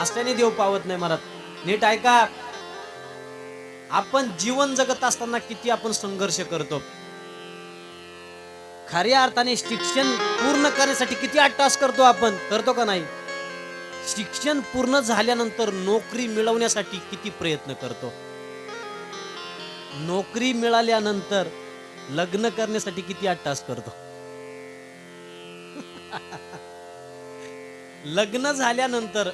असल्याने देव पावत नाही महाराज. नीट ऐका, आपण जीवन जगत असताना किती आपण संघर्ष करतो. खऱ्या अर्थाने शिक्षण पूर्ण करण्यासाठी किती अट्टास करतो आपण, करतो का नाही? शिक्षण पूर्ण झाल्यानंतर नोकरी मिळवण्यासाठी किती प्रयत्न करतो. नोकरी मिळाल्यानंतर लग्न करण्यासाठी किती अट्टास करतो. लग्न झाल्यानंतर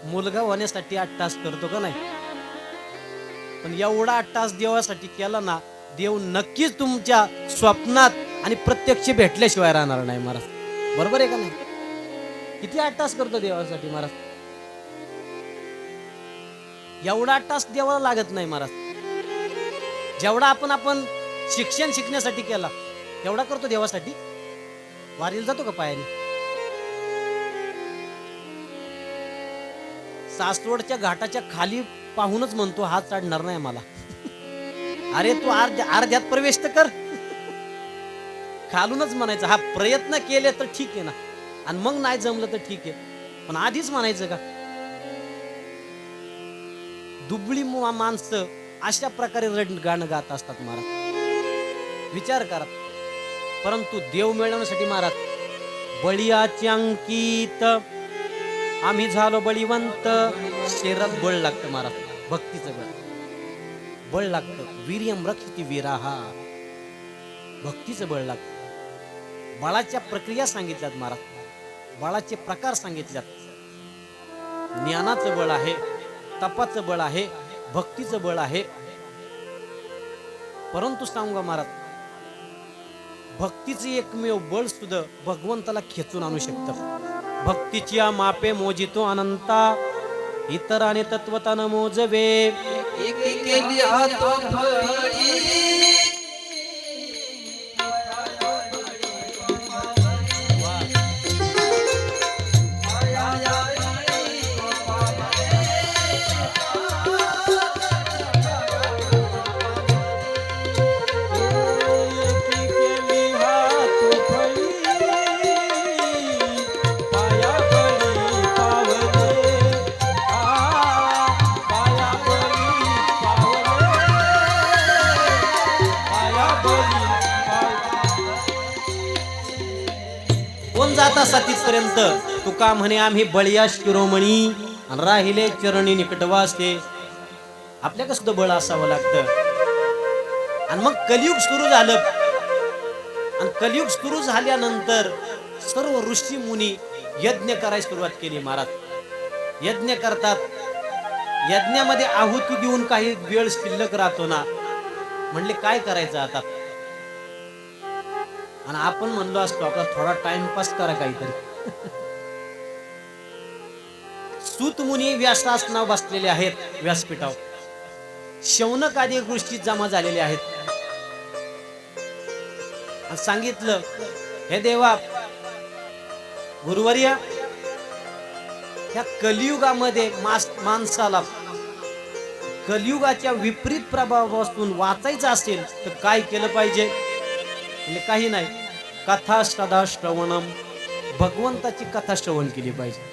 मुलगा होण्यासाठी अट्टास करतो का नाही? पण एवढा अट्टास देवासाठी केला ना, देव नक्कीच तुमच्या स्वप्नात आणि प्रत्यक्ष भेटल्याशिवाय राहणार नाही महाराज. बरोबर आहे का नाही? किती अट्टास करतो देवासाठी महाराज. एवढा अट्टास देवाला लागत नाही महाराज. जेवढा आपण शिक्षण शिकण्यासाठी केला तेवढा करतो देवासाठी. वारीला जातो का पायाने? सासवडच्या घाटाच्या खाली पाहूनच म्हणतो हात चढणार नाही मला. अरे तू अर्ध्यात प्रवेश तर कर. खालूनच म्हणायचं हा प्रयत्न केले तर ठीक आहे ना, आणि मग नाही जमलं तर ठीक आहे, पण आधीच म्हणायचं का? दुबळी माणसं अशा प्रकारे गाणं गात असतात महाराज. विचार करा. परंतु देव मिळवण्यासाठी महाराज बळीयाचे अंकित आम्ही झालो बळीवंत. शरीरात बळ लागतं महाराज, भक्तीचं बळ लागतं. वीर्यम रक्षिति वीराहा, भक्तीचं बळ लागतं. बळाच्या प्रक्रिया सांगितल्यात महाराज, बळाचे प्रकार सांगितल्यात. ज्ञानाचं बळ आहे, तपाचं बळ आहे, भक्तीचं बळ आहे. परंतु सांगा महाराज, भक्तीचं एकमेव बळ सुद्धा भगवंताला खेचून आणू शकतं. भक्तीची मापे मोजितो अनंता, इतराने तत्वता न मोजवे. केली हातो फळी जाता सातीपर्यंत तुका म्हणे आम्ही बळीया शिरोमणी, राहिले चरणी निकटवासे. आपल्याकडे सुद्धा बळ असावं लागतं. आणि मग कलियुग सुरू झालं, आणि कलियुग सुरू झाल्यानंतर सर्व ऋषी मुनी यज्ञ करायला सुरुवात केली महाराज. यज्ञ करतात. यज्ञामध्ये आहुती देऊन काही वेळ शिल्लक राहतो ना, म्हणले काय करायचं आता. आणि आपण म्हणलो असतो आपला थोडा टाइमपास करा काहीतरी. सूत मुनी व्यासासनावर बसलेले आहेत व्यासपीठावर. शौनक आदी गोष्टी जमा झालेले आहेत. आणि सांगितलं, हे देवा गुरुवर्य, ह्या कलियुगामध्ये माणसाला कलियुगाच्या विपरीत प्रभावापासून वाचायचं असेल तर काय केलं पाहिजे? म्हणजे काही नाही, कथा सदा श्रवणम, भगवंताची कथा श्रवण केली पाहिजे.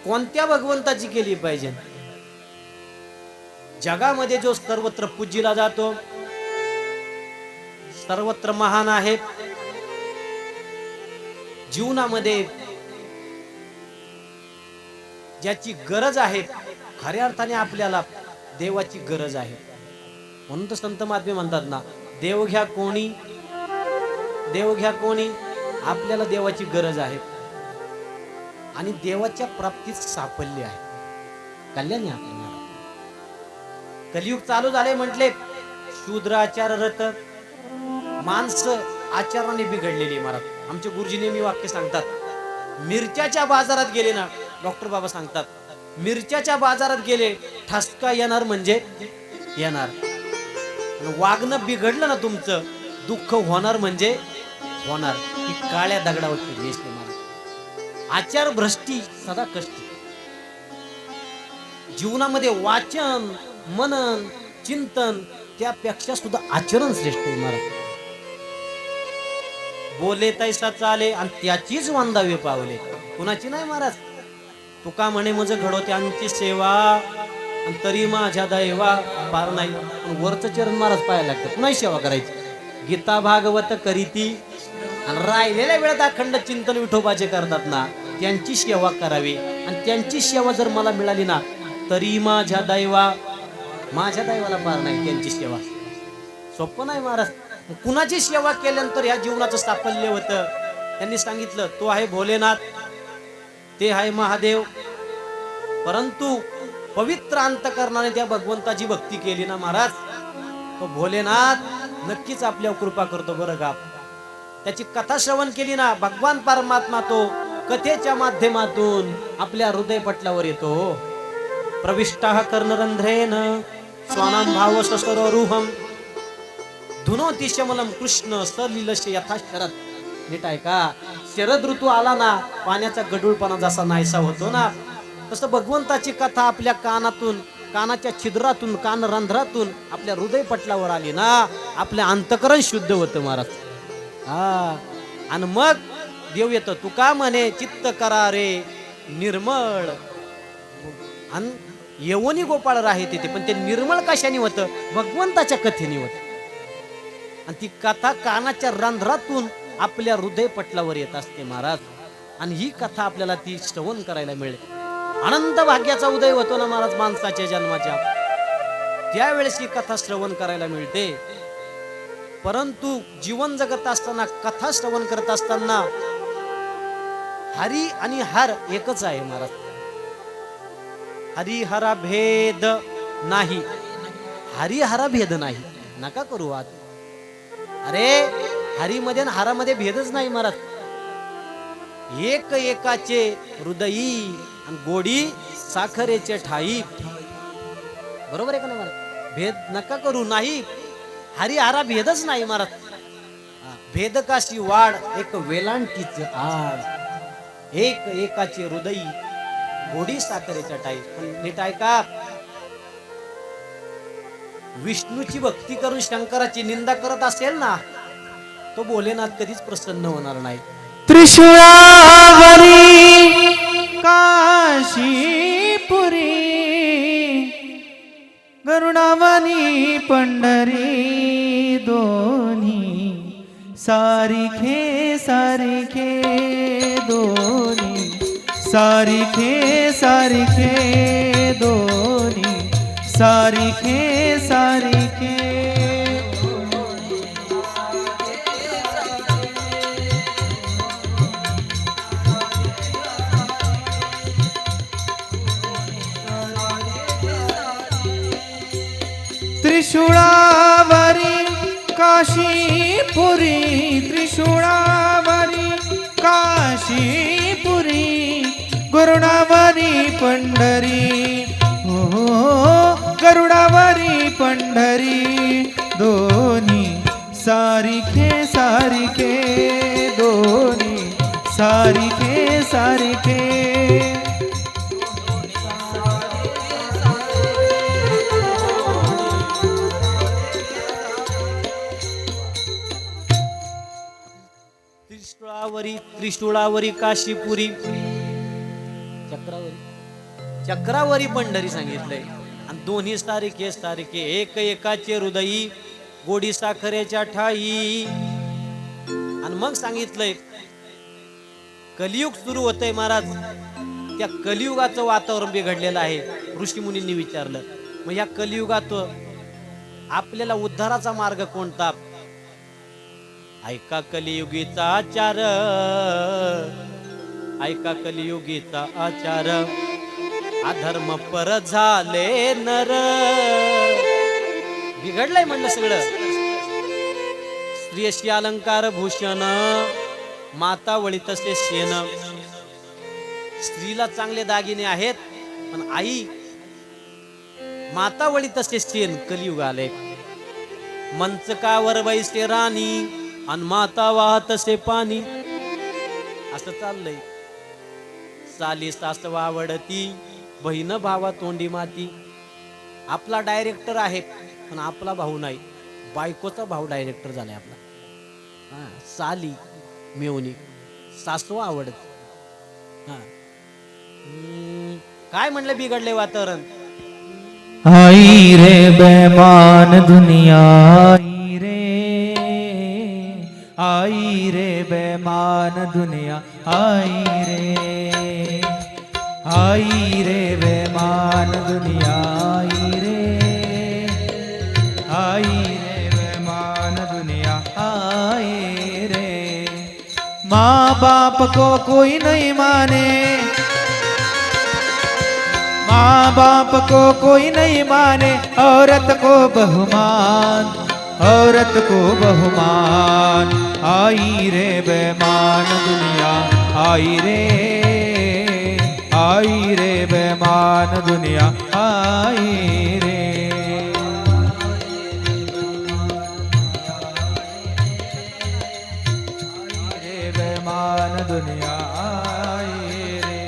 कोणत्या भगवंताची केली पाहिजे? जगामध्ये जो सर्वत्र पूजिला जातो, सर्वत्र महान आहे, जीवनामध्ये ज्याची गरज आहे, खऱ्या अर्थाने आपल्याला देवाची गरज आहे. म्हणून तर संत महात्मे म्हणतात ना, देव घ्या कोणी, देव घ्या कोणी. आपल्याला देवाची गरज आहे आणि देवाच्या प्राप्तीत साफल्य आहे, कल्याण आहे आपल्याला. कलियुग चालू झाले म्हटले, शूद्र आचाररत, माणसं आचाराने बिघडलेली महाराज. आमचे गुरुजी नेहमी वाक्य सांगतात, मिरच्याच्या बाजारात गेले ना, डॉक्टर बाबा सांगतात, मिरच्याच्या बाजारात गेले, ठसका येणार म्हणजे येणार. वागणं बिघडलं ना तुमचं, दुःख होणार म्हणजे होणार. ही काळ्या दगडावरची रेष आहे महाराज. आचार भ्रष्टी सदा कष्टी. जीवनामध्ये वाचन, मनन, चिंतन त्यापेक्षा सुद्धा आचरण श्रेष्ठ आहे महाराज. बोले तैसा चाले आणि त्याचीच वंदावे पावले, कुणाची नाही महाराज. तुका म्हणे मज घडो त्यांची सेवा आणि तरी माझ्या दैवा पार नाही. पण वरचं चरण महाराज पाहायला लागतं, पुन्हा सेवा करायची. गीता भागवत करीती आणि राहिलेल्या वेळात अखंड चिंतन विठोबाचे करतात ना, त्यांची सेवा करावी. आणि त्यांची सेवा जर मला मिळाली ना, तरी माझ्या दैवाला पार नाही. त्यांची सेवा सोपं नाही महाराज. कुणाची सेवा केल्यानंतर ह्या जीवनाचं साफल्य होतं. त्यांनी सांगितलं, तो आहे भोलेनाथ, ते आहे महादेव. परंतु पवित्र अंतकरणाने त्या भगवंताची भक्ती केली ना महाराज, तो भोलेनाथ नक्कीच आपल्यावर कृपा करतो बरं का. त्याची कथा श्रवण केली ना, भगवान परमात्मा तो कथेच्या माध्यमातून आपल्या हृदय पटलावर येतो. प्रविष्टा कर्णरंध्रेन स्वानाम भाव ससरोरुहम धुनोती शमलम कृष्ण सलिलशे यथा शरद. नीट आहे का, शरद ऋतू आला ना, पाण्याचा गडूळपणा जसा नाहीसा होतो ना, तसं भगवंताची कथा आपल्या कानातून, कानाच्या छिद्रातून, कानरंध्रातून आपल्या हृदय पटलावर आली ना, आपल्या अंतकरण शुद्ध होतं महाराज. हा, आणि मग देव येतो. तुका म्हणे चित्त करा रे निर्मळ. आणि यवनी गोपाळ राहे तिथे, पण ते निर्मळ कशाने होतं? भगवंताच्या कथेने होतं. आणि ती कथा कानाच्या रंध्रातून आपल्या हृदय पटलावर येत असते महाराज. आणि ही कथा आपल्याला ती श्रवण करायला मिळेल. अनंत भाग्याचा उदय होतो ना महाराज माणसाच्या जन्माच्या, त्यावेळेस ही कथा श्रवण करायला मिळते. परंतु जीवन जगत असताना, कथा श्रवण करत असताना हरी आणि हर एकच आहे महाराज. हरिहरा भेद नाही, हरिहरा भेद नाही. नका करू वाद. अरे हरीमध्ये आणि हरामध्ये भेदच नाही महाराज. एक एकाचे हृदयी आणि गोडी साखरेचे ठाई. बरोबर आहे का नाही महाराज? भेद नका करू. नाही, हरिहरा भेदच नाही महाराज. भेद काशी वाढ एक वेलांटीच आड. एक एकाचे हृदयी गोडी साखरेच्या ठाई. पण नीट आहे का, विष्णूची भक्ती करून शंकराची निंदा करत असेल ना, तो भोलेनाथ कधीच प्रसन्न होणार नाही. त्रिशूळावरी काशीपुरी गरुडावनी पंढरी दोन्ही सारिखे सारिखे दोन्ही सारिखे सारिखे दोन्ही सारिखे सारिखे. त्रिशूळावरी काशीपुरी त्रिशूळावरी काशीपुरी गरुडावरी पंढरी हो गरुडावरी पंढरी दोन्ही सारिखे सारिखे दोन्ही सारिखे सारिखे. त्रिशूळावरी काशीपुरी चक्रावरी पंढरी सांगितलंय. आणि दोन्ही सारिखे सारिखे एक एकाचे हृदयी गोडी साखरेच्या ठाई. आणि मग सांगितलंय कलियुग सुरू होतंय महाराज. त्या कलियुगाचं वातावरण बिघडलेलं आहे. ऋषी मुनींनी विचारलं, मग या कलियुगात आपल्याला उद्धाराचा मार्ग कोणता? ऐका कलियुगीचा आचार, ऐका कलियुगीचा आचार, अधर्म पर झाले नर. बिघडलंय म्हणलं सगळं. स्त्रियशी अलंकार भूषण, माता वळी तसे शेण. स्त्रीला चांगले दागिने आहेत, पण आई माता वळी तसे शेण. कलियुग आले. मंचकावर बैसे राणी आणि माता वाहत असे पाणी. असं चाललंय. साली सास वावडती, बहीण भावा तोंडी माती. आपला डायरेक्टर आहे, पण आपला भाऊ नाही. बायकोचा भाऊ डायरेक्टर झालाय आपला. साली मेवणी, सासवा आवडत. काय म्हणले बिघडले वातावरण? आई रे बेमान दुनिया, आई रे बेमान दुनिया, आई रे बेमान दुनिया, आई रे बेमान दुनिया, आई रे। माँ बाप को कोई नहीं माने, माँ बाप को कोई नहीं माने, औरत को बहुमान, औरत को बहुमान। आई रे बेमान दुनिया, आई रे बेमान दुनिया, आई रे। बेमान दुनिया, आई रे।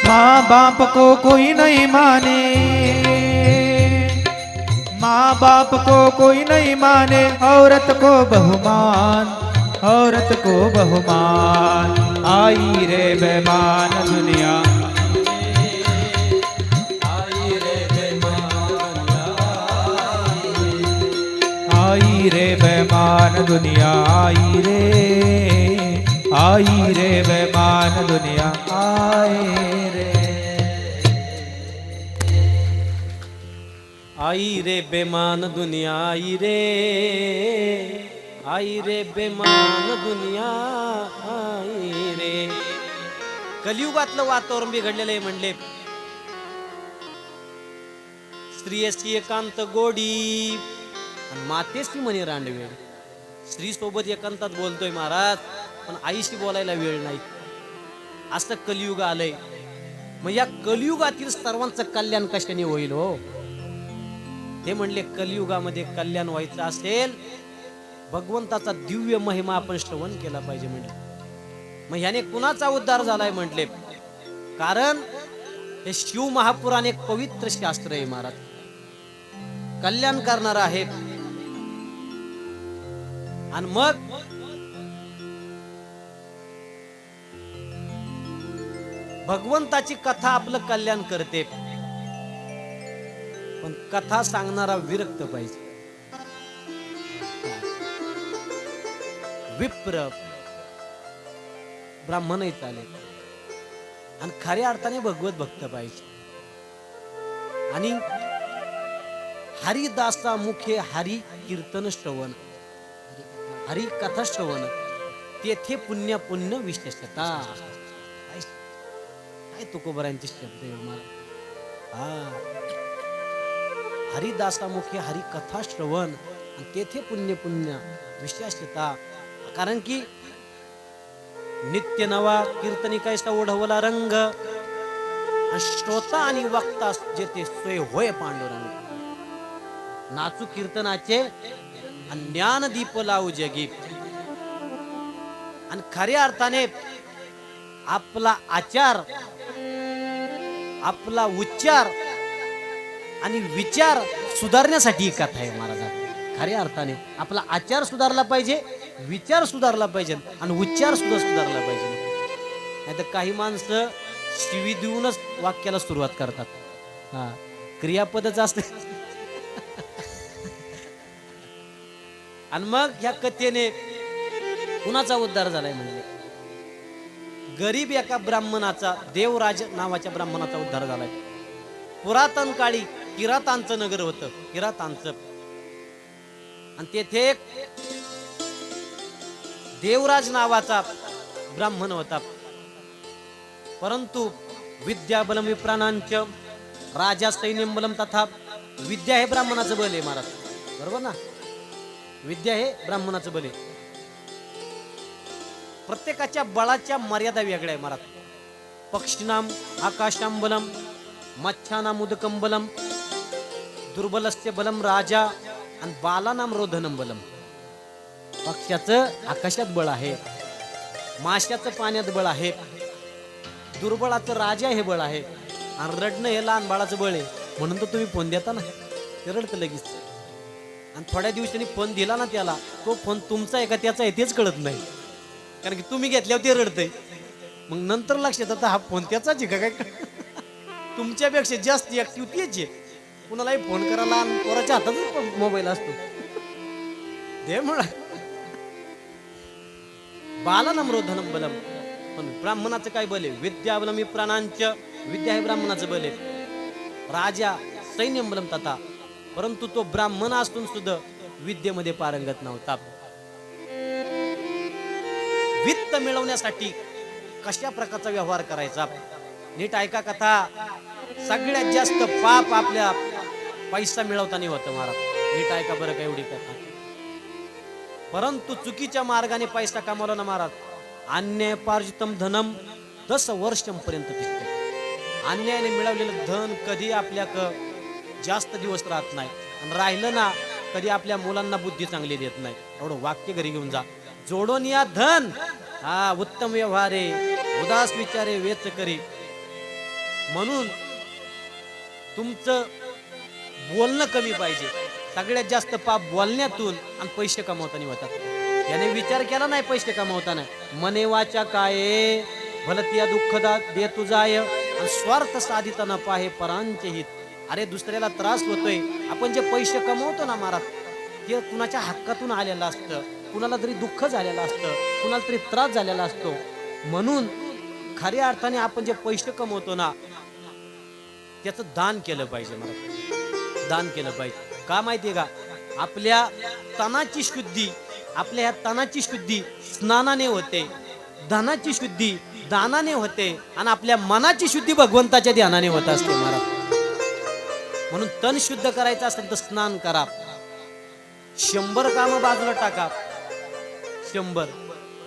माँ बाप को कोई नहीं माने, माँ बाप को कोई नहीं माने, औरत को बहुमान, औरत को बहुमान। आई रे बेमान दुनिया, आई रे बेमान दुनिया, आई रे बेमान दुनिया, आई रे बेमान दुनिया, आई रे। आई रे बेमान दुनिया, आई रे बेमान दुनिया, आई रे। कलियुगातलं वातावरण बिघडलेलं आहे म्हणले. स्त्रियेची एकांत गोडी आणि मातेची म्हणे रांडवेळ. स्त्री सोबत एकांतात बोलतोय महाराज, पण आईशी बोलायला वेळ नाही. असं कलियुग आलंय. मग या कलियुगातील सर्वांचं कल्याण कशाने होईल हो? ते म्हणले कलियुगामध्ये कल्याण व्हायचं असेल, भगवंताचा दिव्य महिमा आपण श्रवण केला पाहिजे म्हणले. मग ह्याने कुणाचा उद्धार झालाय म्हटले? कारण हे शिव महापुराण एक पवित्र शास्त्र आहे महाराज, कल्याण करणार आहे. आणि मग भगवंताची कथा आपलं कल्याण करते, पण कथा सांगणारा विरक्त पाहिजे. विप्र ब्राह्मणही चालेल, आणि खऱ्या अर्थाने भगवत भक्त पाहिजे. आणि हरिदासा मुखे हरी कीर्तन श्रवण, हरी कथा श्रवण, तेथे पुण्य पुण्य विशेषता. काय तुकोबरांचे शब्द आहे मला. हरिदासा मुखे हरी कथा श्रवण, आणि तेथे पुण्य पुण्य विशेषता. कारण की नित्य नवा कीर्तनिकायचा ओढवला रंग, आणि श्रोता आणि वक्ता जेथे सोय होय पांडुरंग. नाचू कीर्तनाचे आणि ज्ञानदीप लावू जगी. आणि खऱ्या अर्थाने आपला आचार, आपला उच्चार आणि विचार सुधारण्यासाठी ही कथा आहे महाराज. खऱ्या अर्थाने आपला आचार सुधारला पाहिजे, विचार सुधारला पाहिजे, आणि उच्चार सुद्धा सुधारला पाहिजे. नाही तर काही माणसं शिवी देऊनच वाक्याला सुरुवात करतात. क्रियापदच असते. आणि मग ह्या कथेने कुणाचा उद्धार झालाय म्हणजे? गरीब एका ब्राह्मणाचा, देवराज नावाच्या ब्राह्मणाचा उद्धार झालाय. पुरातन काळी किरातांचं नगर होतं, किरातांचं. आणि तेथे एक देवराज नावाचा ब्राह्मण होता. परंतु विद्याबलम विप्राणांच राजा सैन्यम बलम तथा. विद्या हे ब्राह्मणाचं बल आहे महाराज, बरोबर ना? विद्या हे ब्राह्मणाचं बल आहे. प्रत्येकाच्या बळाच्या मर्यादा वेगळ्या आहे महाराज. पक्षिणाम आकाशाम बलम, मच्छाना मुदकम बलम, दुर्बलस्य बलम राजा आणि बालानाम रोधनम बलम. पक्ष्याचं आकाशात बळ आहे, माश्याचं पाण्यात बळ आहे, दुर्बळाचं राजा हे बळ आहे, आणि रडणं हे लहान बाळाचं बळ आहे. म्हणून तर तुम्ही फोन देता ना, ते रडतं लगेच. आणि थोड्या दिवसांनी फोन दिला ना त्याला, तो फोन तुमचा आहे का त्याचा आहे तेच कळत नाही, कारण की तुम्ही घेतल्यावर ते रडतंय. मग नंतर लक्षात येतं हा फोन त्याचाच आहे का काय. तुमच्यापेक्षा जास्त ऍक्टिव्ह तेच आहे. कुणालाही फोन करायला आणि पोराच्या हातात मोबाईल असतो. दे म्हणा. बालानम्रोधनम बलम. पण ब्राह्मणाचं काय बल आहे? विद्याबलमी प्राणांच. विद्या हे ब्राह्मणाचं बल आहे. राजा सैन्यम बलम तथा. परंतु तो ब्राह्मण असून सुद्धा विद्येमध्ये पारंगत नव्हता. वित्त मिळवण्यासाठी कशा प्रकारचा व्यवहार करायचा, नीट ऐका कथा. सगळ्यात जास्त पाप आपल्या पैसा मिळवताना होतं महाराज. नीट ऐका बरं का एवढी कथा. परंतु चुकीच्या मार्गाने पैसा कमावला ना महाराज, अन्यायपार्जितम धनम 10 वर्षांपर्यंत टिकते. अन्यायाने मिळवलेलं धन कधी आपल्या जास्त दिवस राहत नाही, आणि राहिलं ना कधी आपल्या मुलांना बुद्धी चांगली देत नाही. एवढं वाक्य घरी घेऊन जा. जोडून या धन, हा उत्तम व्यवहारे, उदास विचारे वेच करी. म्हणून तुमचं बोलणं कमी पाहिजे. सगळ्यात जास्त पाप बोलण्यातून आणि पैसे कमावताना होतात. याने विचार केला नाही पैसे कमावताना, मने वाचा काय भलतिया दुःखदा दे तुझाय, आणि स्वार्थ साधिताना पाहे परांचे हित. अरे दुसऱ्याला त्रास होतोय, आपण जे पैसे कमवतो ना महाराज, ते कुणाच्या हक्कातून आलेलं असतं, कुणाला तरी दुःख झालेलं असतं, कुणाला तरी त्रास झालेला असतो. म्हणून खऱ्या अर्थाने आपण जे पैसे कमवतो ना, त्याचं दान केलं पाहिजे महाराज. दान केलं पाहिजे. का माहितीये का? आपल्या तनाची शुद्धी, आपल्या ह्या तनाची शुद्धी स्नानाने होते, धनाची शुद्धी दानाने होते, आणि आपल्या मनाची शुद्धी भगवंताच्या ध्यानाने होत असते महाराज. म्हणून तन शुद्ध करायचं असेल तर स्नान करा. 100 काम बाजूला टाका, 100.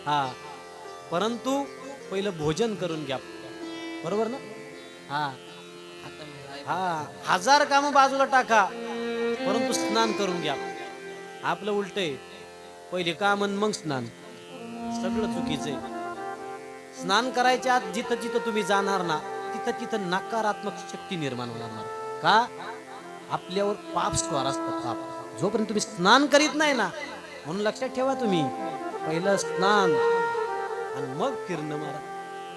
हा, परंतु पहिलं भोजन करून घ्या. बरोबर ना? हा हा, 1000 काम बाजूला टाका, परंतु स्नान करून घ्या. आपलं उलट आहे, पहिले काम आणि मग स्नान. सगळं चुकीचं आहे. स्नान करायच्या आत जिथं जिथं तुम्ही जाणार ना, तिथं तिथं नकारात्मक शक्ती निर्माण होणार. का? आपल्यावर पाप स्वार असतं. पाप जोपर्यंत तुम्ही स्नान करीत नाही ना, म्हणून लक्षात ठेवा, तुम्ही पहिलं स्नान आणि मग फिरणं मारा.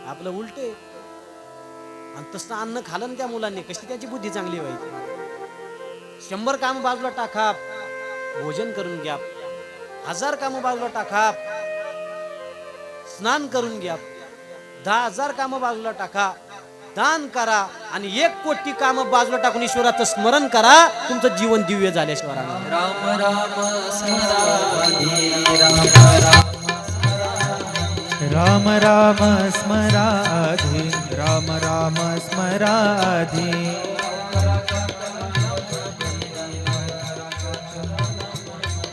आपलं उलट आहे. आणि तसं अन्न खाल्लं ना त्या मुलांनी, कशी त्याची बुद्धी चांगली व्हायची. 100 काम बाजूला टाका, भोजन करून घ्या. 1000 काम बाजूला टाका, स्नान करून घ्या. 10,000 काम बाजूला टाका, दान करा. आणि 1 कोटी काम बाजूला टाकून ईश्वराचं स्मरण करा. तुमचं जीवन दिव्य झाल्याशिवाय राहणार. राम राम स्मराधी, राम राम स्मराधी, राम राम स्मराधी.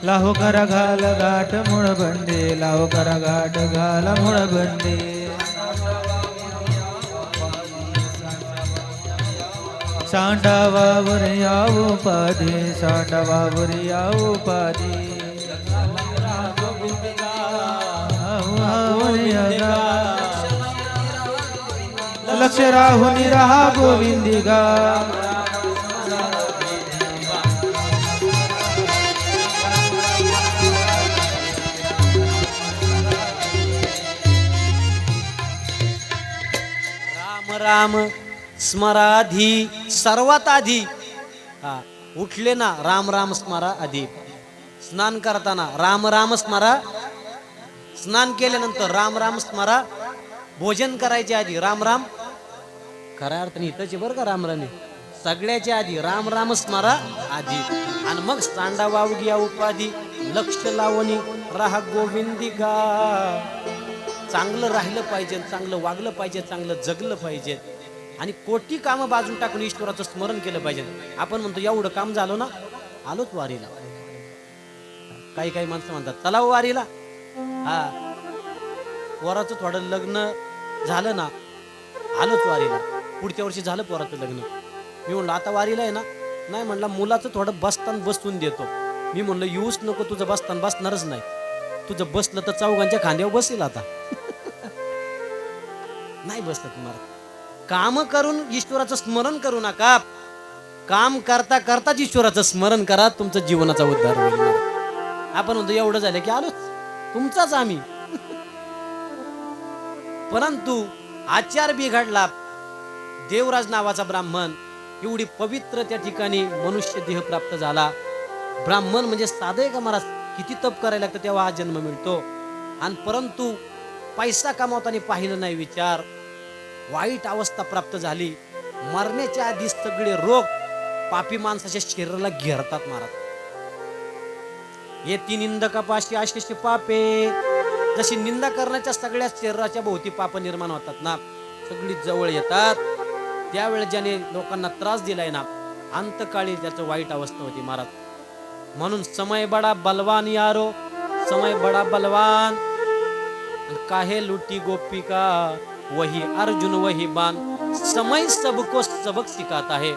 लाहो करा घाल गाठ मुळ बंदे, लाहो करा गाठ घाल मुळ बंदे. सांडावावर यावो पादे, सांडावावर यावो पादे. लक्ष राहून रहा गोविंदिगा. राम राम स्मराधी. सर्वात आधी हा उठले ना, राम राम स्मरा आधी. स्नान करताना राम राम स्मरा. स्नान केल्यानंतर राम राम स्मरा. भोजन करायच्या आधी राम राम. खऱ्या अर्थाने इथंच बरं का राम राम. सगळ्याच्या आधी राम राम स्मरा आधी, आणि मग सांडा वावगिया उपाधी. लक्ष लावणी राहा गोविंदिका. चांगलं राहिलं पाहिजे, चांगलं वागलं पाहिजे, चांगलं जगलं पाहिजे, आणि कोटी कामं बाजून टाकून ईश्वराचं स्मरण केलं पाहिजे. आपण म्हणतो एवढं काम झालं ना, आलोच वारीला. काही काही माणसं म्हणतात चला वारीला. हा, पोराचं थोडं लग्न झालं ना, आलोच वारीला. पुढच्या वर्षी झालं पोराचं लग्न, मी म्हणलं आता वारीला आहे ना, नाही म्हणला मुलाचं थोडं बसतान बसवून देतो. मी म्हणलं येऊच नको, तुझं बसतान बसणारच नाही, तुझं बसलं तर चौघांच्या खांद्यावर बसेल आता. नाही बसत तुम्हाला. काम करून ईश्वराचं स्मरण करू नका, काम करता करताच ईश्वराचं स्मरण करा, तुमचं जीवनाचा उद्धार होईल. आपण म्हणतो एवढं झालं की आलोच, तुमचाच आम्ही. परंतु आचार बिघडला. देवराज नावाचा ब्राह्मण एवढी पवित्र त्या ठिकाणी मनुष्य देह प्राप्त झाला. ब्राह्मण म्हणजे साधे का महाराज, किती तप करायला लागतं तेव्हा हा जन्म मिळतो. आणि परंतु पैसा कमावताना पाहिलं नाही विचार, वाईट अवस्था प्राप्त झाली. मरण्याच्या आधी सगळे रोग पापी माणसाच्या शरीराला घेरतात महाराज. येती निंदकापाशी आशेष पापे, जशी निंदा करण्याच्या सगळ्या शरीराच्या भोवती पाप निर्माण होतात ना, सगळी जवळ येतात. त्यावेळेस ज्याने लोकांना त्रास दिलाय ना, अंतकाळी त्याचं वाईट अवस्था होती महाराज. म्हणून समय बडा बलवान यारो, समय बडा बलवान. काहे लुटी गोपिका, वही अर्जुन वही बाण. समय सबको सबक सिखाता है.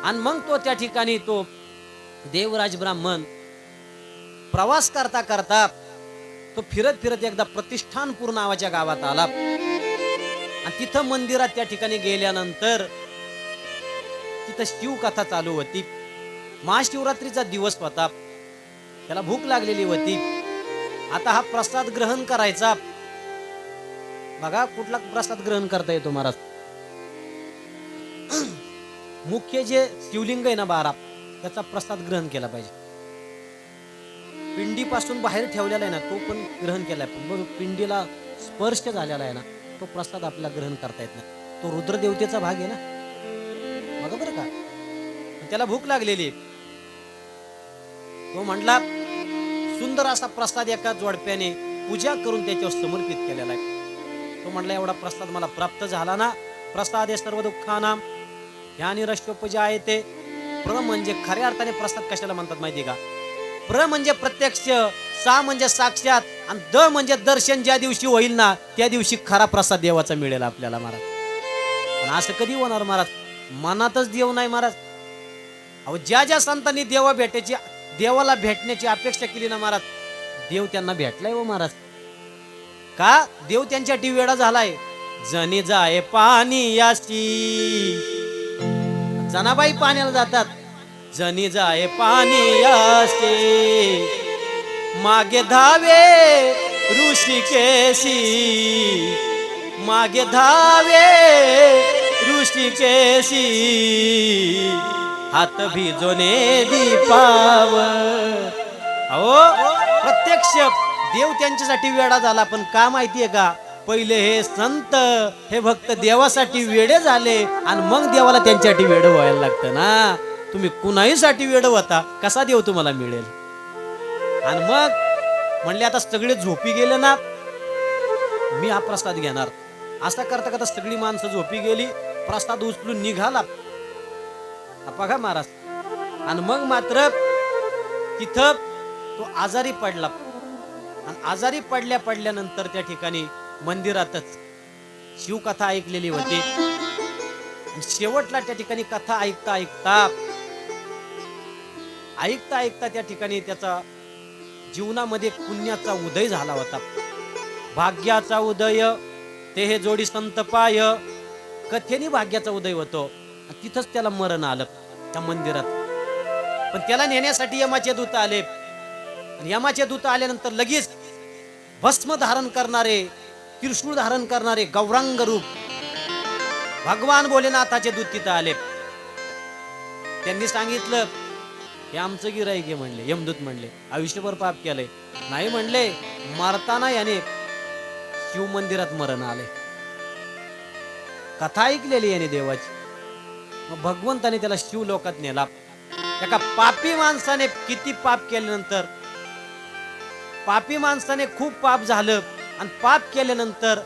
आणि मग तो त्या ठिकाणी तो देवराज ब्राह्मण प्रवास करता करता तो फिरत फिरत एकदा प्रतिष्ठानपूर नावाच्या गावात आला. आणि तिथं मंदिरात त्या ठिकाणी गेल्यानंतर तिथं शिवकथा चालू होती. महाशिवरात्रीचा दिवस होता, त्याला भूक लागलेली होती. आता हा प्रसाद ग्रहण करायचा. बघा कुठला प्रसाद ग्रहण करता येतो महाराज. मुख्य जे शिवलिंग आहे ना 12, त्याचा प्रसाद ग्रहण केला पाहिजे. पिंडीपासून बाहेर ठेवलेला आहे ना, तो पण ग्रहण केलाय. पण बघ पिंडीला स्पर्श झालेला आहे ना, तो प्रसाद आपल्याला ग्रहण करता येत नाही. तो रुद्रदेवतेचा भाग आहे ना, बघा बरं का. त्याला भूक लागलेली. तो म्हटला सुंदर असा प्रसाद एका जोडप्याने पूजा करून त्याच्यावर समर्पित केलेला आहे. तो म्हटला एवढा प्रसाद मला प्राप्त झाला ना, प्रसाद सर्व दुःखानाम ह्यानी रश्योपजा येते. प्र म्हणजे खऱ्या अर्थाने प्रसाद कशाला म्हणतात माहिती का? प्र म्हणजे प्रत्यक्ष, सा म्हणजे साक्षात, आणि द म्हणजे दर्शन ज्या दिवशी होईल ना, त्या दिवशी खरा प्रसाद देवाचा मिळेल आपल्याला महाराज. पण असं कधी होणार महाराज? मनातच देव नाही महाराज. अहो ज्या ज्या संतांनी देवाला भेटण्याची अपेक्षा केली ना महाराज, देव त्यांना भेटलाय हो महाराज. का? देव त्यांच्यासाठी वेडा झालाय. जनी जाय पाणी याशी, जनाबाई पाण्याला जातात. जनी जाय पाणी याशी, मागे धावे ऋषिकेशी, मागे धावे ऋषिकेशी, हात भिजोने दीपावर. अहो प्रत्यक्ष देव त्यांच्यासाठी वेडा झाला. पण का माहितीये का? पहिले हे संत हे भक्त देवासाठी वेडे झाले, आणि मग देवाला त्यांच्यासाठी वेडं व्हायला लागतं ना. तुम्ही कुणाहीसाठी वेडं होता, कसा देव तुम्हाला मिळेल? आणि मग म्हणले आता सगळे झोपी गेले ना, मी हा प्रसाद घेणार. असा करता करता सगळी माणसं झोपी गेली. प्रसाद उचलून निघाला बघा महाराज. आणि मग मात्र तिथं तो आजारी पडला. आणि आजारी पडल्यानंतर त्या ठिकाणी मंदिरातच शिवकथा ऐकलेली होती. शेवटला त्या ठिकाणी कथा ऐकता त्या ठिकाणी त्याचा जीवनामध्ये पुण्याचा उदय झाला होता. भाग्याचा उदय ते हे जोडी संत पाय, कथेने भाग्याचा उदय होतो. तिथंच त्याला मरण आलं त्या मंदिरात. पण त्याला नेण्यासाठी यमाचे दूत आले. यमाचे दूत आल्यानंतर लगेच भस्म धारण करणारे, त्रिशूळ धारण करणारे गौरांग रूप भगवान भोलेनाथाचे दूत तिथं आले. त्यांनी सांगितलं हे आमचं गिराईक आहे म्हणले. यमदूत म्हणले आयुष्यभर पाप केलंय. नाही म्हणले, मारताना याने शिव मंदिरात मरण आले. कथा ऐकलेली याने देवाची. मग भगवंताने त्याला शिव लोकात नेला. एका पापी माणसाने किती पाप केल्यानंतर, पापी माणसाने खूप पाप झालं, आणि पाप केल्यानंतर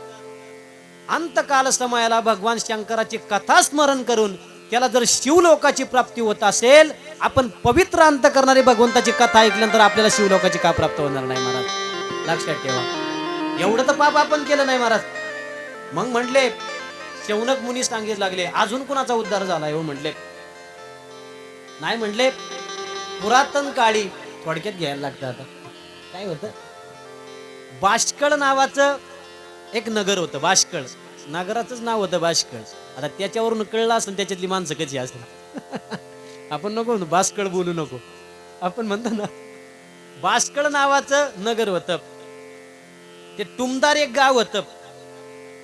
अंतकाल समयाला भगवान शंकराची कथा स्मरण करून त्याला जर शिवलोकाची प्राप्ती होत असेल, आपण पवित्र अंत करणारी भगवंताची कथा ऐकल्यानंतर आपल्याला शिवलोकाची का प्राप्त होणार नाही महाराज? लक्षात ठेवा. एवढं तर पाप आपण केलं नाही महाराज. मग म्हटले शौनक मुनी सांगितलं लागले, अजून कुणाचा उद्धार झालाय हो म्हटले. नाही म्हटले, पुरातन काळी थोडक्यात घ्यायला लागतं. आता काय होतं, बाष्कळ नावाचं एक नगर होतं. बाष्कळ नगराचंच नाव होतं बाष्कळ. आता त्याच्यावरून कळलं असेल त्याच्यातली माणसं कशी असेल. आपण नको बाष्कळ बोलू नको, आपण म्हणतो ना बाष्कळ नावाचं नगर होतं. ते टुमदार एक गाव होतं.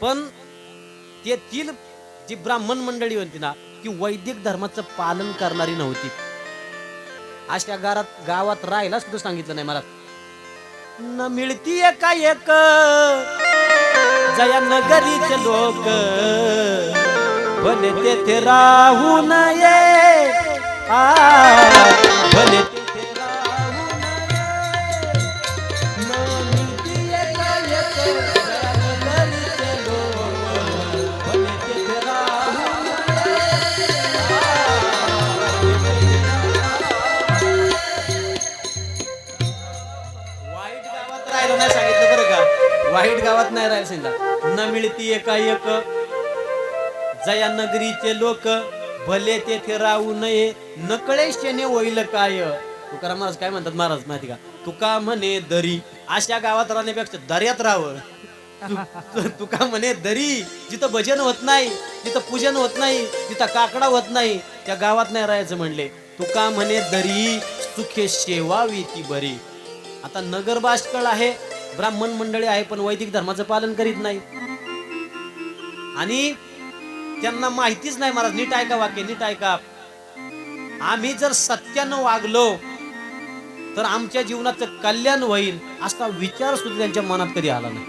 पण तेथील जी ब्राह्मण मंडळी होती ना, ती वैदिक धर्माचं पालन करणारी नव्हती. अशा गावात राहायला सुद्धा सांगितलं नाही मला. न मिळती एका एक जया नगरीचे लोक, भले तेथे राहू नये, भले तेथे राहू नये. न मिळती एका एक जया नगरीचे लोक, भले तेथे राहू वाईट गावात राहायला नाही सांगितलं बरं का. वाईट गावात नाही राहायला सांगितलं. न मिळती एका एक जया नगरीचे लोक, भले तेथे राहू नये, नकळे शेने होईल काय. तुकाराम महाराज काय म्हणतात महाराज माहिती का, तुका म्हणे दरी, अशा गावात राहण्यापेक्षा दर्यात राहावं. तुका म्हणे दरी, जिथं भजन होत नाही, जिथं पूजन होत नाही, जिथं काकडा होत नाही, त्या गावात नाही राहायचं म्हणले. तुका म्हणे दरी, सुखे शेवावी ती बरी. आता नगर बाष्कळ आहे, ब्राह्मण मंडळी आहे, पण वैदिक धर्माचं पालन करीत नाही. आणि त्यांना माहितीच नाही महाराज. नीट ऐका वाक्य, नीट ऐका. आम्ही जर सत्यानं वागलो तर आमच्या जीवनाचं कल्याण होईल, असा विचार सुद्धा त्यांच्या मनात कधी आला नाही.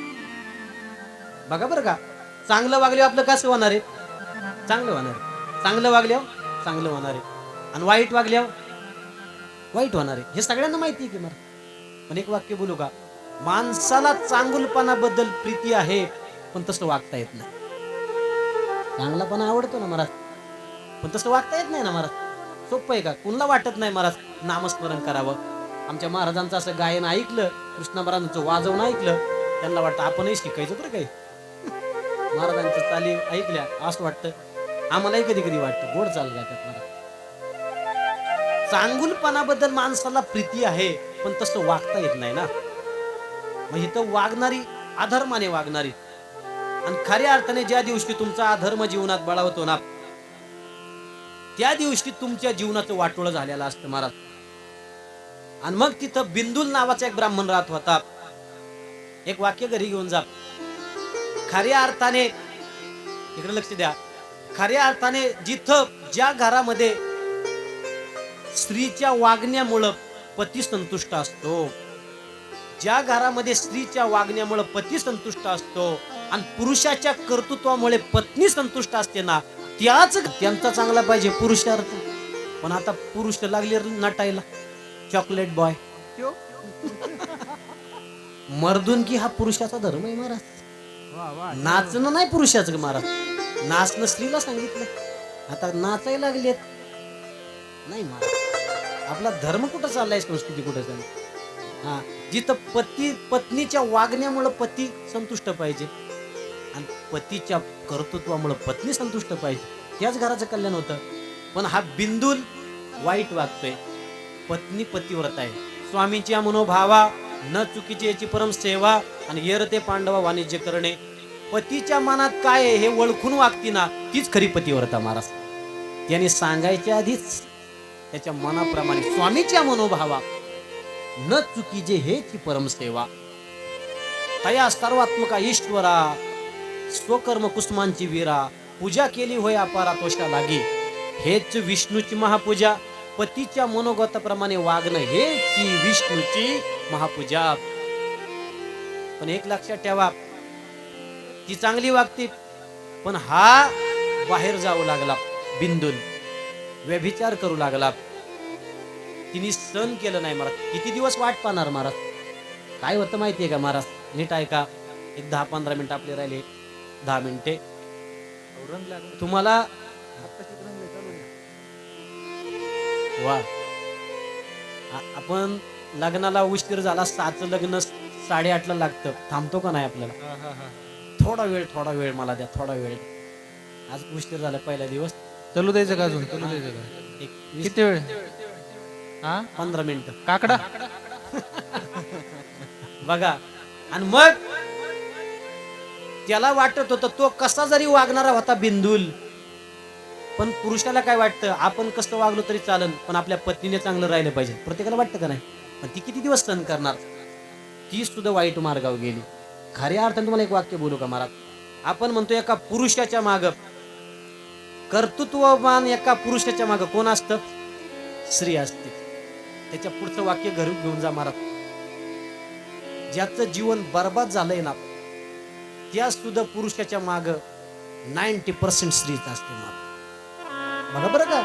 बघा बरं का, चांगलं वागले आपलं कसं होणार आहे, चांगलं होणार आहे. चांगलं वागल्यावर चांगलं होणार आहे, आणि वाईट वागल्यावर वाईट होणार आहे. हे सगळ्यांना माहिती आहे की मला. पण एक वाक्य बोलू का, माणसाला चांगुलपणाबद्दल प्रीती आहे, पण तसं वागता येत नाही. चांगलापणा आवडतो ना महाराज, पण तसं वागता येत नाही ना महाराज. सोपं आहे का, कुणाला वाटत नाही महाराज नामस्मरण करावं. आमच्या महाराजांचं असं गायन ऐकलं, कृष्ण महाराजांचं वाजवणं ऐकलं, त्यांना वाटतं आपणही शिकायचं बरं काही. महाराजांचं चाली ऐकल्या असं वाटतं आम्हालाही कधी कधी वाटतं गोड चाल गातात महाराज. चांगुलपणाबद्दल माणसाला प्रीती आहे, पण तसं वागता येत नाही ना. मग इथं वागणारी अधर्माने वागणारी, आणि खऱ्या अर्थाने ज्या दिवशी तुमचा अधर्म जीवनात बळावतो ना, त्या दिवशी तुमच्या जीवनाचं वाटोळं झालेलं असतं महाराज. आणि मग तिथं बिंदुल नावाचा एक ब्राह्मण राहत होता. एक वाक्य घरी घेऊन जा. खऱ्या अर्थाने इकडे लक्ष द्या, खऱ्या अर्थाने जिथं ज्या घरामध्ये स्त्रीच्या वागण्यामुळं पती संतुष्ट असतो, ज्या घरामध्ये स्त्रीच्या वागण्यामुळे पती संतुष्ट असतो आणि पुरुषाच्या कर्तृत्वामुळे पत्नी संतुष्ट असते ना, त्यांचा चांगला पाहिजे पुरुषार्थ. पण आता पुरुष लागले नटायला, चॉकलेट बॉय. मर्दुनकी हा पुरुषाचा धर्म आहे महाराज. नाचणं नाही पुरुषाचं महाराज, नाचणं स्त्रीला सांगितलं. आता नाचायला लागलेत नाही महाराज. आपला धर्म कुठं चाललाय, संस्कृती कुठं चालली. हा, जिथं पत्नीच्या वागण्यामुळे पती संतुष्ट पाहिजे आणि पतीच्या कर्तृत्वामुळे पत्नी संतुष्ट पाहिजे, त्याच घराचं कल्याण होतं. पण हा बिंदुल वाईट वागतोय. पत्नी पतिव्रत आहे, स्वामीच्या मनोभावा, न चुकीची याची परम सेवा, आणि येरते पांडवा वाणिज्य करणे. पतीच्या मनात काय आहे हे ओळखून वागती ना, तीच खरी पतिव्रता महाराज. त्याने सांगायच्या आधीच त्याच्या मनाप्रमाणे स्वामीच्या मनोभावा, न चुकीजे हेची परम सेवा. तया सर्वात्मका ईश्वरा, स्वकर्म कुसुमांची वीरा, पूजा केली होय अपारा तोषा लागी. हेच विष्णूची महापूजा, पतीच्या मनोगताप्रमाणे वागणं हेची विष्णूची महापूजा. पण एक लक्षात ठेवा, ती चांगली वागते, पण हा बाहेर जाऊ लागला. बिंदुल व्यभिचार करू लागला. तिने सहन केलं नाही महाराज. किती दिवस वाट पाहणार महाराज. काय होतं माहितीये का महाराज, नीट ऐका. एक 10-15 मिनिटं आपले राहिले, 10 मिनिटे तुम्हाला. वा, आपण लग्नाला उशीर झाला, 7चं लग्न 8:30ला लागतं, थांबतो का नाही आपल्याला. थोडा वेळ मला द्या, थोडा वेळ. आज उशीर झाला पहिला दिवस. चलू द्यायचं का अजून चलू द्यायचं का एक 20 किती वेळ हा 15 मिनिटं काकडा बघा. आणि मग त्याला वाटत होतं तो कसा जरी वागणारा होता बिंदुल, पण पुरुषाला काय वाटतं आपण कसं वागलो तरी चालन, पण आपल्या पत्नीने चांगलं राहिलं पाहिजे. प्रत्येकाला वाटतं का नाही? पण ती किती दिवस सहन करणार? ती सुद्धा वाईट मार्गावर गेली. खऱ्या अर्थाने तुम्हाला एक वाक्य बोलू का महाराज? आपण म्हणतो एका पुरुषाच्या माग, कर्तृत्ववान एका पुरुषाच्या माग कोण असतं? स्त्री असते. त्याच्या पुढचं वाक्य घरी घेऊन जा महाराज. ज्याचं जीवन बर्बाद झालंय ना, त्या सुद्धा पुरुषाच्या माग 90% स्त्रीच असते महाराज. बघा बरं का,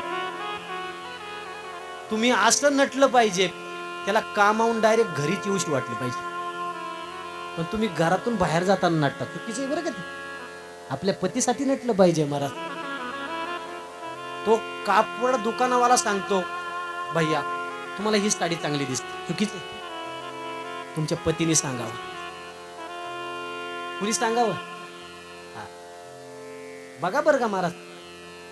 तुम्ही असं नटलं पाहिजे त्याला कामावून डायरेक्ट घरीच येऊशी वाटली पाहिजे, पण तुम्ही घरातून बाहेर जाताना नटता, चुकीचं आहे बरं का ते. आपल्या पतीसाठी नटलं पाहिजे महाराज. तो कापड दुकानावाला सांगतो भैया तुम्हाला ही साडी चांगली दिसते, चुकीचं आहे. तुमच्या पतीने सांगावं, कुणी सांगावं. बघा बरं का महाराज,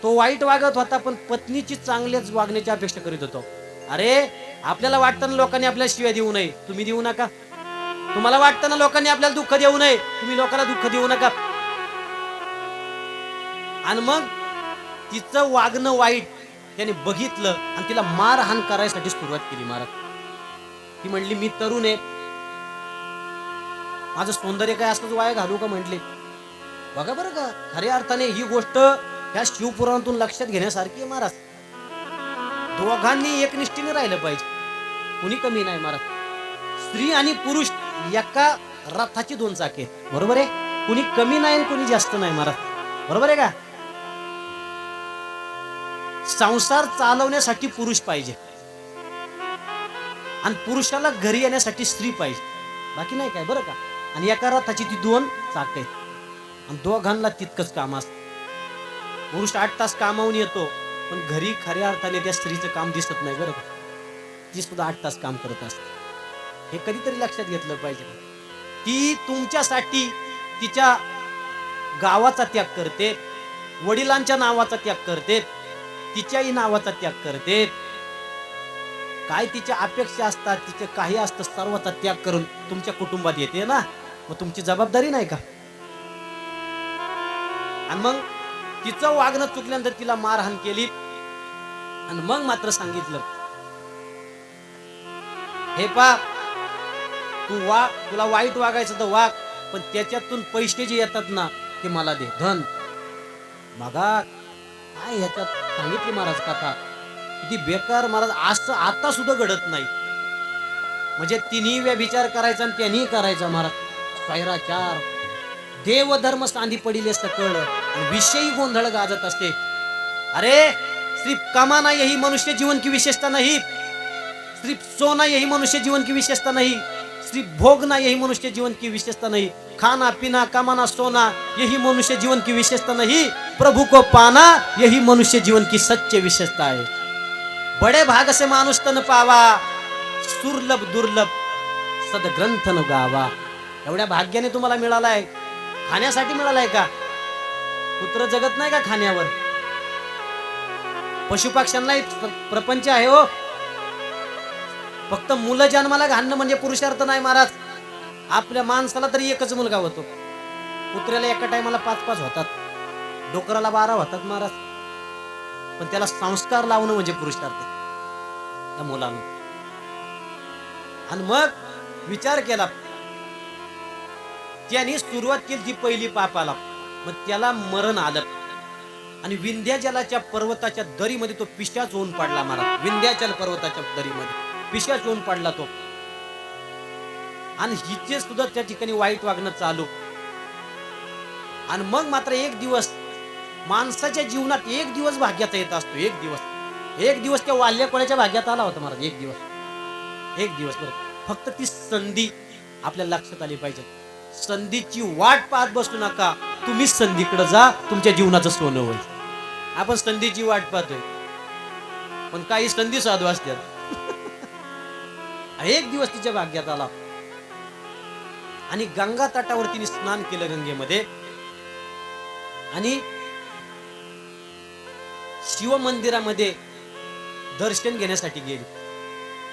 तो वाईट वागत होता पण पत्नीची चांगल्याच वागण्याची अपेक्षा करीत होतो. अरे आपल्याला वाटतं ना लोकांनी आपल्याला शिव्या देऊ नये, तुम्ही देऊ नका. तुम्हाला वाटतं ना लोकांनी आपल्याला दुःख देऊ नये, तुम्ही लोकांना दुःख देऊ नका. आणि मग तिचं वागणं वाईट त्याने बघितलं आणि तिला मारहाण करायसाठी सुरुवात केली महाराज. ती म्हणली मी तरुण आहे, माझं सौंदर्य काय असतं वाया घालू का म्हटले. बघा बरं का, खऱ्या अर्थाने ही गोष्ट ह्या शिवपुराणातून लक्षात घेण्यासारखी आहे महाराज. दोघांनी एकनिष्ठीने राहिलं पाहिजे, कुणी कमी नाही महाराज. स्त्री आणि पुरुष एका रथाची 2 चाके, बरोबर आहे. कुणी कमी नाही आणि कुणी जास्त नाही महाराज, बरोबर आहे का. संसार चालवण्यासाठी पुरुष पाहिजे आणि पुरुषाला घरी येण्यासाठी स्त्री पाहिजे, बाकी नाही काय बरं का. आणि एका रथाची ती 2 चाके आहेत आणि दोघांना तितकंच काम असतं. पुरुष 8 तास कामावून येतो पण घरी खऱ्या अर्थाने त्या स्त्रीचं काम दिसत नाही बरं का. ती सुद्धा 8 तास काम करत असते. हे कधीतरी लक्षात घेतलं पाहिजे. ती तुमच्यासाठी तिच्या गावाचा त्याग करते, वडिलांच्या नावाचा त्याग करते, तिच्याही नावाचा त्याग करते. काय तिच्या अपेक्षा असतात, तिचे काही असतं, सर्वाचा त्याग करून तुमच्या कुटुंबात येते ना, मग तुमची जबाबदारी नाही का. आणि मग तिचं वागणं चुकल्यानंतर तिला मारहाण केली आणि मग मात्र सांगितलं हे पा तू वाग, तुला वाईट वागायचं तर वाग, पण त्याच्यातून पैसे जे येतात ना ते मला दे, धन. बघा काय ह्याच्यात सांगितली महाराज कथा, किती बेकार महाराज. असं आता सुद्धा घडत नाही. म्हणजे तिन्ही व्यभिचार करायचा आणि त्यांनी करायचा महाराज. स्वैराचार, देवधर्म सांधी पडिले सकळ आणि विषयी गोंधळ गाजत असते. अरे सिर्फ कमाना यही मनुष्य जीवन की विशेषता नहीं, सिर्फ सोना यही मनुष्य जीवन की विशेषता नहीं, सिर्फ भोगना यही मनुष्य जीवन की विशेषता नहीं, खाना पीना कमाना सोना यही मनुष्य जीवन की विशेषता नहीं, प्रभु को पाना यही मनुष्य जीवन की सच्ची विशेषता है. बड़े भाग से मानुष तन पावा, सुर्लभ दुर्लभ सदग्रंथ न गावा. एवढ्या भाग्याने तुम्हाला मिळालाय, खाण्यासाठी मिळालाय का? पुत्र जगत नाही का खाण्यावर? पशुपक्ष्यांना प्रपंच आहे हो. फक्त मुलं जन्माला घालणं म्हणजे पुरुषार्थ नाही महाराज. आपल्या माणसाला तरी एकच मुलगा होतो, कुत्र्याला एका टायमाला 5-5 होतात, डोकराला 12 होतात महाराज. पण त्याला संस्कार लावणं म्हणजे पुरुषार्थ त्या मुलानं. आणि मग विचार केला, त्याने सुरुवात केली ती पहिली पापाला, मग त्याला मरण आलं आणि विंध्याचलाच्या पर्वताच्या दरीमध्ये तो पिशाच होऊन पडला महाराज. विंध्याचल पर्वताच्या दरीमध्ये पिशाच होऊन पडला तो. आणि हिचे सुद्धा त्या ठिकाणी वाईट वागणं चालू. आणि मग मात्र एक दिवस माणसाच्या जीवनात एक दिवस भाग्याचा येत असतो. एक दिवस त्या वाल्य कोणाच्या भाग्यात आला होता महाराज. एक दिवस बरं. फक्त ती संधी आपल्या लक्षात आली पाहिजे. संधीची वाट पाहत बसू नका, तुम्ही संधीकडे जा, तुमच्या जीवनाचं सोनं होईल. आपण संधीची वाट पाहतोय पण काही संधी साधू असतात. एक दिवस तिच्या भाग्यात आला आणि गंगा तटावर तिने स्नान केलं गंगेमध्ये. आणि शिवमंदिरामध्ये दर्शन घेण्यासाठी गेली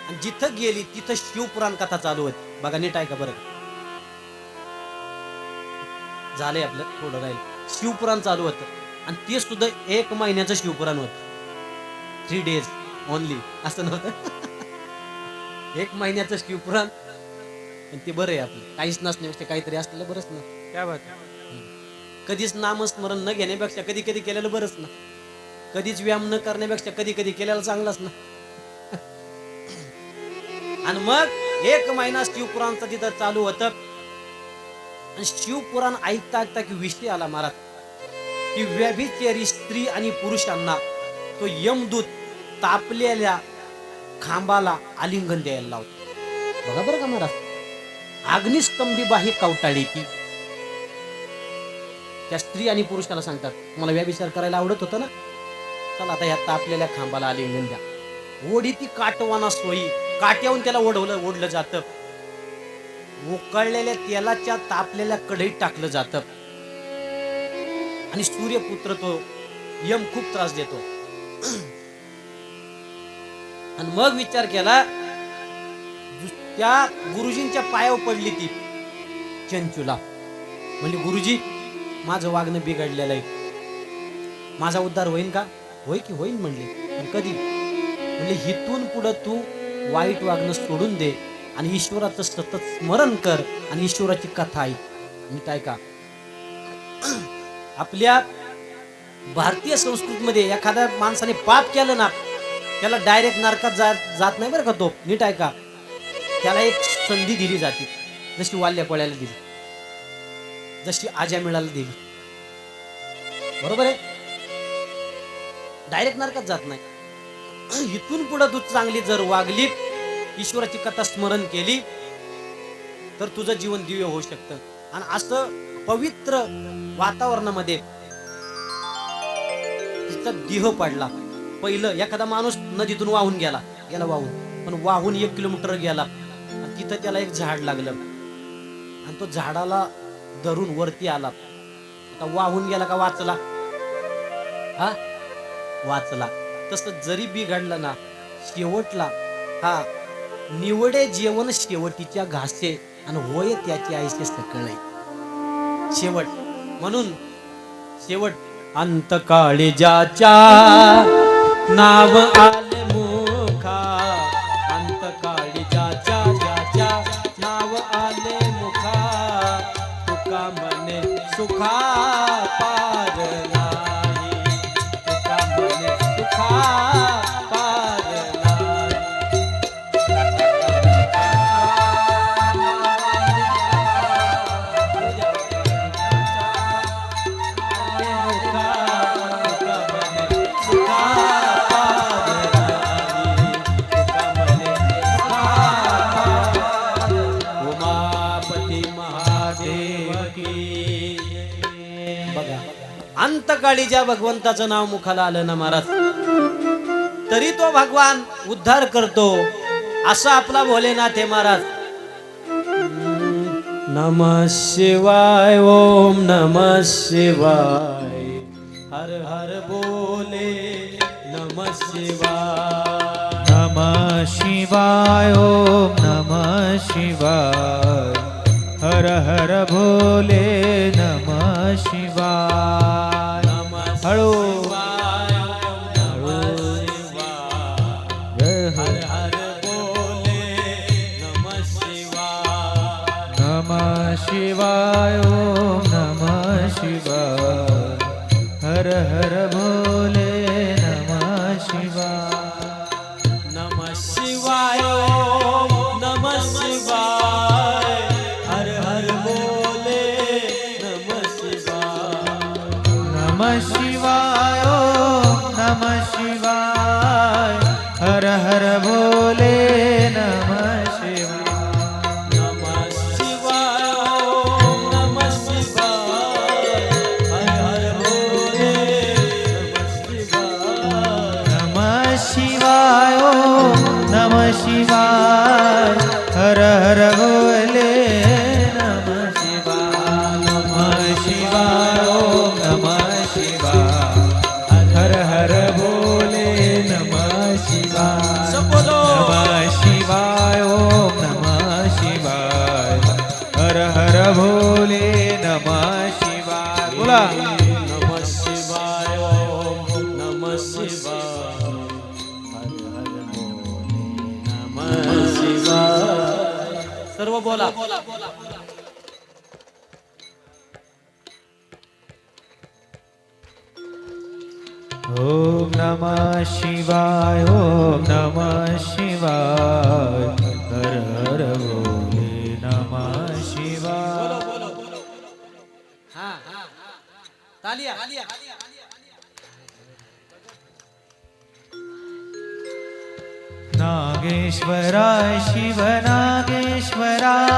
आणि जिथं गेली तिथं शिवपुराण कथा चालू होती. बघा नीट ऐका बरं. झालंय आपलं, थोडं राहील. शिवपुराण चालू होतं आणि ते सुद्धा 1 महिन्याचं शिवपुराण होतं. 3 days ओनली, असं नव्हतं. 1 महिन्याचं शिवपुराण. आणि ते बरं आहे आपलं, काहीच नसण्यापेक्षा काहीतरी असलेलं बरंच ना. क्या बात. कधीच नामस्मरण न घेण्यापेक्षा कधी कधी केलेलं बरंच ना. कधीच व्यायाम न करण्यापेक्षा कधी कधी केलेलं चांगलाच ना. आणि मग 1 महिना शिवपुराणचा तिथं चालू होतं. आणि शिवपुराण ऐकता ऐकता की विषय आला महाराज की व्यभिचारी स्त्री आणि पुरुषांना तो यमदूत तापलेल्या खांबाला आलिंगन द्यायला लावतो. बघा बरं का महाराज, अग्निस्तंभी बाही कवटाळी ती त्या स्त्री आणि पुरुषाला सांगतात, मला व्यभिचार करायला आवडत होतं ना, चला आता ह्या तापलेल्या खांबाला आलिंगन द्या. ओढी ती काटवाना सोयी, काट्याहून त्याला ओढलं जातं. उकळलेल्या तेलाच्या तापलेल्या कढईत टाकलं जातं. आणि सूर्यपुत्र तो यम खूप त्रास देतो. आणि मग विचार केला, त्या गुरुजींच्या पायावर पडली ती चंचुला. म्हणजे गुरुजी, माझं वागणं बिघडलेलं आहे, माझा उद्धार होईल का? होय की होईल म्हणले. पण कधी? म्हणजे हिथून पुढं तू वाईट वागणं सोडून दे आणि ईश्वराचं सतत स्मरण कर आणि ईश्वराची कथा ऐक. नीट ऐका, आपल्या भारतीय संस्कृतीमध्ये एखाद्या माणसाने पाप केलं ना, त्याला डायरेक्ट नरकात जात नाही बरं का तो. नीट ऐका, त्याला एक संधी दिली जाते, जशी वाल्या कोळ्याला दिली, जशी आजामिळाला दिली. बरोबर आहे, डायरेक्ट नरकात जात नाही. इथून पुढे तू चांगली जर वागली, ईश्वराची कथा स्मरण केली, तर तुझं जीवन दिव्य होऊ शकतं. आणि असं पवित्र वातावरणामध्ये तिचा देह पडला. पहिलं एखादा माणूस नदीतून वाहून गेला वाहून, पण वाहून 1 किलोमीटर गेला आणि तिथं त्याला एक झाड लागलं आणि तो झाडाला धरून वरती आला. आता वाहून गेला का वाचला? हा, वाचला. तसं जरी बिघडलं ना, शेवटला हा निवडे जेवण शेवटीच्या घासे आणि होय त्याची आईचे सकळे. शेवट म्हणून शेवट अंतकाळी ज्याच्या नाव आले मुखा, अंतकाळी ज्याच्या नाव आले मुखा, तुका म्हणे सुखा पार नाही, तुका म्हणे सुखा पार नाही. अंतकाळी ज्या भगवंताचं नाव मुखाला आलं ना महाराज, तरी तो भगवान उद्धार करतो. असा आपला भोलेनाथ आहे महाराज. नमः शिवाय, ओम नमः शिवाय, हर हर बोले नमः शिवाय, नमः शिवाय, ओम नमः शिवाय, हर हर भोले नमः शिवाय. हळू नमः शिवाय, ओम नमः शिवाय, हर हर भोले नमः शिवाय. नमः शिवाय, ओम नमः शिवाय, हर हर बोले नमः शिवाय. नमः शिवाय, ओम नमः शिवाय, हर हर भोले नमः शिवाय. नमः शिवाय, हर हर भोले नमः शिवाय. नमः शिवाय, ओम नमः शिवाय, हर हर भोले. शिवाय सब बोलो नमः शिवाय ओम नमः शिवाय हर हर भोले नमः शिवाय बोला नमः शिवाय ओम नमः शिवाय हर हर भोले नमः शिवाय सर्व बोला ओम नमः शिवाय ओम नमः शिवाय हर हर भोले नमः शिवाय हाँ तालिया नागेश्वराय शिव नागेश्वराय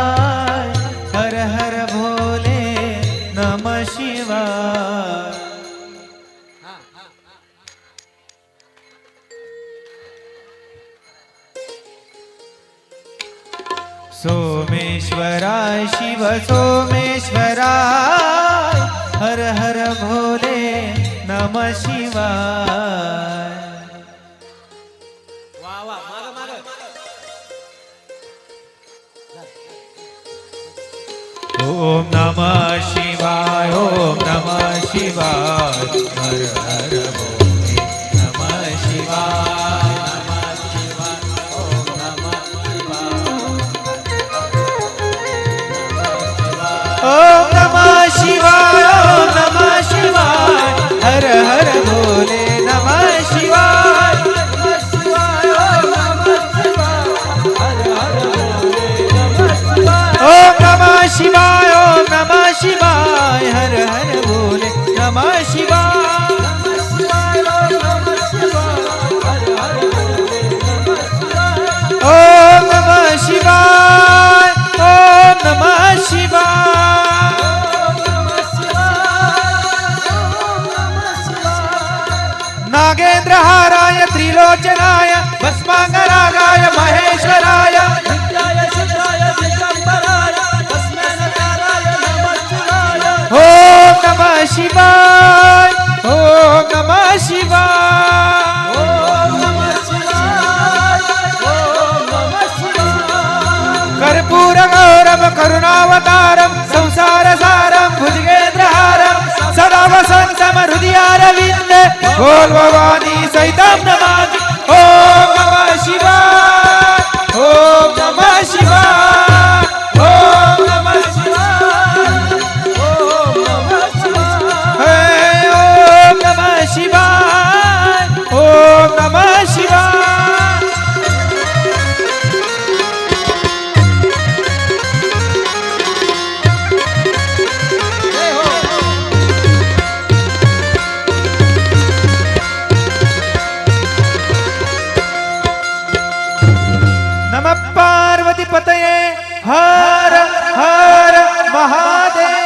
हर हर भोले नमः शिवाय सोमेश्वराय शिव सोमेश्वराय हर हर भोले नमः शिवाय वा वा माग ओम नमः शिवाय ओम नमः शिवाय हर हर भोले नमः शिवाय नमः शिवाय ओम नमः शिवाय ओम नमः शिवाय ओम नमः शिवाय हर हर भोले नमः शिवाय ओम नमः शिवाय ओम नमः शिवाय हर हर भोले नमः शिवाय ओम नमः शिवाय ओम नमः शिवाय नागेंद्रहाराय त्रिलोचनाय भस्मांगरागाय महेश्वराय ओम नमः शिवाय ओम नमः शिवाय कर्पूर गौरव करुणावतारम संसार सारम भुजगेंद्रहारम सदा वसंतम हृदयारविंद बोल भवानी सहितम नमामि ओम नमः शिवाय ओम नमः शिवाय ओम नमः ओम नमः शिवाय ओम नमः शिवाय नमः पार्वती पतये हर हर महादेव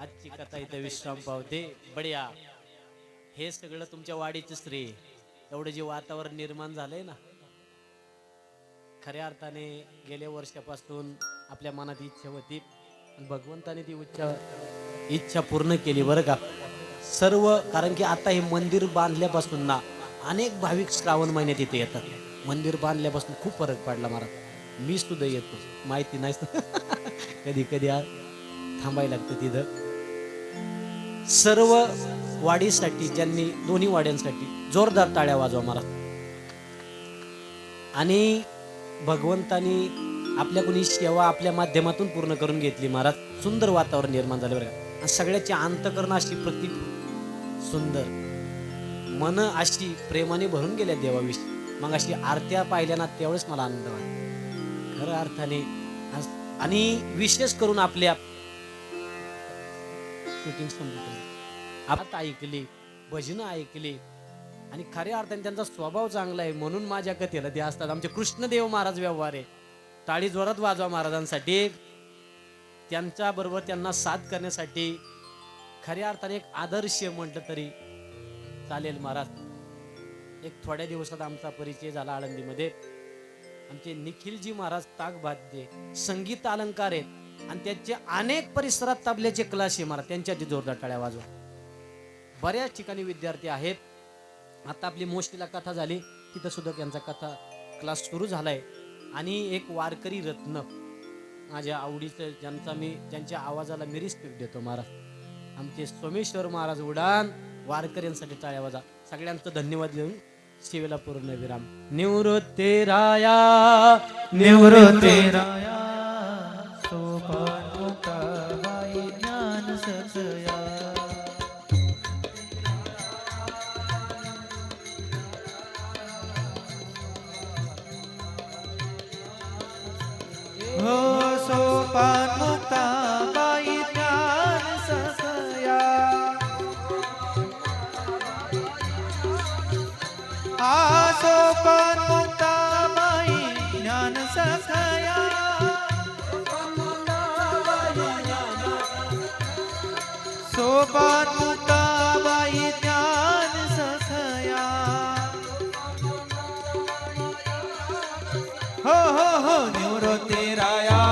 आजची कथा इथे विश्राम पावते बढिया हे सगळं तुमच्या वाडीचं श्रेय एवढं जे वातावरण निर्माण झालंय ना खऱ्या अर्थाने गेल्या वर्षापासून आपल्या मनात इच्छा होती आणि भगवंताने ती इच्छा पूर्ण केली बरं का सर्व कारण की आता हे मंदिर बांधल्यापासून ना अनेक भाविक श्रावण महिन्यात इथे येतात मंदिर बांधल्यापासून खूप फरक पडला मला मी सुद्धा येतो माहिती नाही कधी कधी थांबायला लागतं तिथं सर्व वाडीसाठी ज्यांनी दोन्ही वाड्यांसाठी जोरदार टाळ्या वाजवा मला आणि भगवंतानी आपल्याकडून ही सेवा आपल्या माध्यमातून पूर्ण करून घेतली महाराज सुंदर वातावरण निर्माण झालं बरं का आणि सगळ्याची अंतकरण अशी प्रति सुंदर मन अशी प्रेमाने भरून गेल्या देवाविषयी मग अशी आरत्या पाहिल्या ना त्यावेळेस मला आनंद वाटला खऱ्या अर्थाने आणि विशेष करून आपल्या आता ऐकली भजनं ऐकली आणि खऱ्या अर्थाने त्यांचा स्वभाव चांगला आहे म्हणून माझ्या कथेला ते असतात आमचे कृष्णदेव महाराज व्यवहार आहे टाळी जोरात वाजवा महाराजांसाठी त्यांच्या बरोबर त्यांना साथ करण्यासाठी खऱ्या अर्थाने एक आदर्श म्हटलं तरी चालेल महाराज एक थोड्या दिवसात आमचा परिचय झाला आळंदीमध्ये आमचे निखिलजी महाराज ताकबाद्य संगीत अलंकार आहेत आणि त्यांचे अनेक परिसरात तबल्याचे क्लास आहे महाराज त्यांच्यासाठी जोरदार टाळ्या वाजवा बऱ्याच ठिकाणी विद्यार्थी आहेत आता आपली मोशीला कथा झाली, तिथं सुद्धा त्यांचा कथा क्लास सुरू झालाय. आणि एक वारकरी रत्न माझ्या आवडीचं, ज्यांच्या आवाजाला मी रिस्पेक्ट देतो महाराज, आमचे सोमेश्वर महाराज उडान. वारकऱ्यांसाठी टाळ्या वाजा. सगळ्यांचं धन्यवाद देऊन शिवेला पूर्ण विराम. निवृत्ते राया निवृत्ते राया सोपान मुक्ताबाई ज्ञान सखया. हो सोपान मुक्ताबाई ज्ञान सखया. आ सोपान मुक्ताबाई ज्ञान सखया. सोपान मुक्ताबाई ज्ञान सखया. हो हो हो निवृत्ती राया